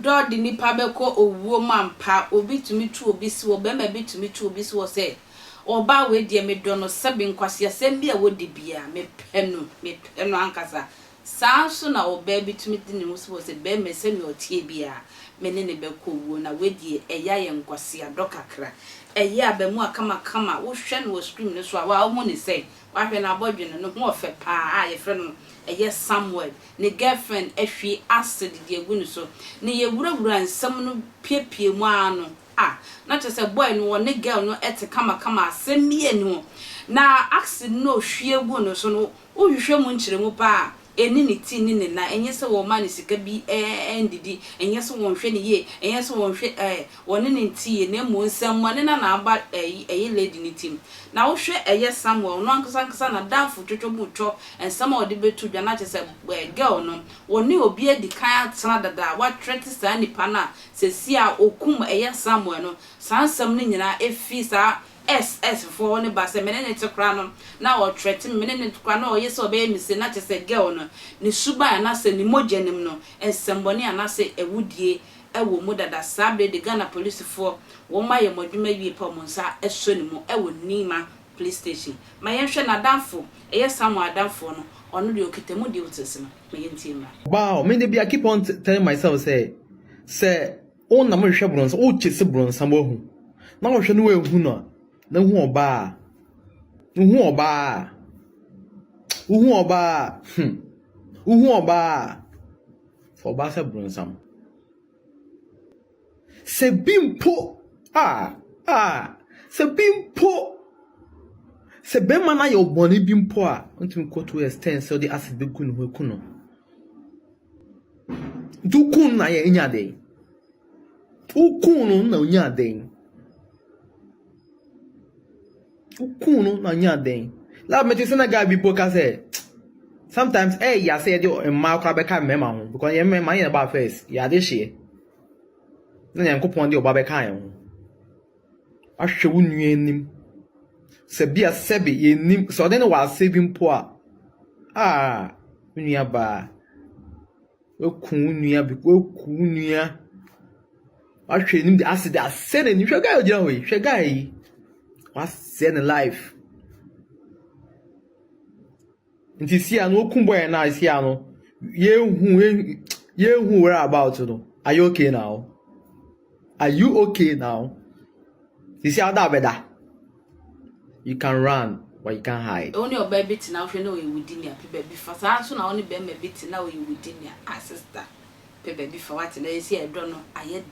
do de nipa beko owuo mampa obi tumi tu obi si wo be ma bi tumi tu obi si wo se oba we de me do no sebe nkwase asem bi a wodi bia me penu ankasa sanso na oba bi tumi de ne wo se be me se me otie bia me ne ne beko owuo na we de eya ye nkwase adokakra eya ba mu akama wo hwe no stream ne so a wa wo ne se wa hwe na abodwe no ho ofe pa a ye fre no eye Samuel ne girlfriend ehwe acid de egunu so ne ye wurawura nsam no piepie mu ano na chese boy no ne girl no ete kama asem mie no na acid no hwe egu no so no wo hwehwe mu nkyere mu pa eni ni ti ni na enye se wo ma ne sika bi ndidi enye se wo hwe ne ye enye se wo hwe woni ne ti ye na mo nsam mo ne na aba lady ni tim na wo hwe eye Samuel no ankasa na danfo twotwo butwo ensam o de betu dwa na chese girl no woni obi edi kan atena dada wa trete sa nipa na se si a okum eye Samuel no sansam ni nyina efi sa SS for ne ba se menene te kra no na o threat menene te kra no o yeso be mi se na che se girl no ne suba na se ni mojenim no ensemboni ana se ewudie ewo mu dada sabe de Ghana police for wo ma ye modwuma wie pa mo nsa eso ni mu ewo nima police station ma ye hwe na danfo eye Samu adanfo no ono de okitemu de utese no me ye ntima wow me dey be I keep on telling myself say on na mo hwe bronsa o chese bronsa mo hu na wo hwe no ehu no na hu oba for ba se bronsam se bimpo se bimpo se be mana yo boni bimpo until go to extend so the acid be kun ho kuno du kun na ye nya de ukunu na nya de ukunu na nya den la me tese na ga bi poka say sometimes ya say de ma kwa be ka mema ho because ye mema ye ba first ya de hye na yankopon de oba be ka ye ho ahwe wo nua nim se bia sebe ye nim so de no wa saving po nua ba okun nua bi okun nua ahwe nim de acid asene ni hwe ga yo jira we hwe ga yi what's in life? Nti si anu okunboy na si anu ye hu where about no. Are you okay now? Are you okay now? This is other better. You can run, but you can't hide. Only your baby now you know you within your baby for so now only baby now you within your sister. Baby for what they say I don't know. I yet